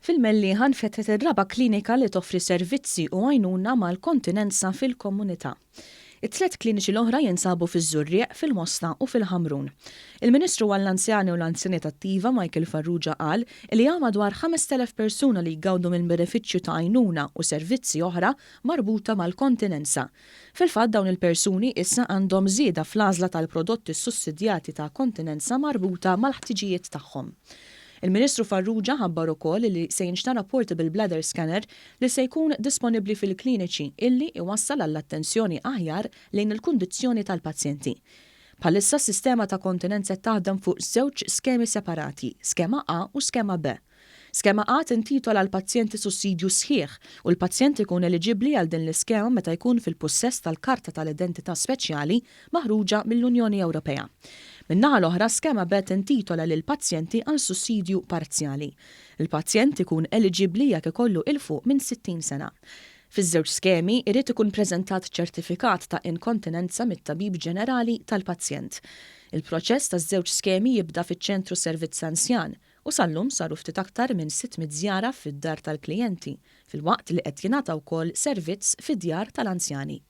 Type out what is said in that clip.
Fil-Mellieħa nfetħet ir-raba' klinika li toffri servizzi u għajnuna mal-kontinenza fil-komunità. It-tlet kliniċi l-oħra jinsabu fiż-Żurrieq, fil-Mosta u fil-Ħamrun. Il-Ministru għall-Anzjani u l-Anzjaniet Attiva Michael Farrugia qal li hawn madwar 5,000 persuna li jgawdu mill-benefiċċju ta' għajnuna u servizzi oħra marbuta mal-kontinenza. Fil-fatt dawn il-persuni issa għandhom żieda fl-għażla tal-prodotti sussidjati ta' kontinenza marbuta mal-ħtiġijiet tagħhom. Il-Ministru Farrugia ħabbar ukoll li se jinxtara portable bladder scanner li se jkun disponibbli fil-kliniċi illi iwassal għall-attenzjoni aħjar lejn il-kundizzjoni tal-pazjenti. Bħalissa s-sistema ta' kontinenza taħdem fuq żewġ skemi separati, skema A u skema B. Skema A tintitola għal pazjenti sussidju sħiħ u l-pazjent ikun eliġibbli għal din l-iskema meta jkun fil-possess tal-Karta tal-Identità Speċjali maħruġa mill-Unjoni Ewropea. Min-naħa l-oħra skema B tintitola lil pazjenti għal sussidju parzjali. Il-pazjent ikun eliġibbli jekk ikollu il fuq minn 60 sena. Fiż-żewġ skemi irid ikun preżentat ċertifikat ta' inkontinenza mit-Tabib Ġenerali tal-pazjent. Il-proċess taż-żewġ skemi jibda fiċ-ċentru Servizz Anzjan u sal-lum saru ftit aktar minn 600 żjara fid-dar tal-klijenti, filwaqt li qed jingħata wkoll servizz fid-djar tal-anzjani.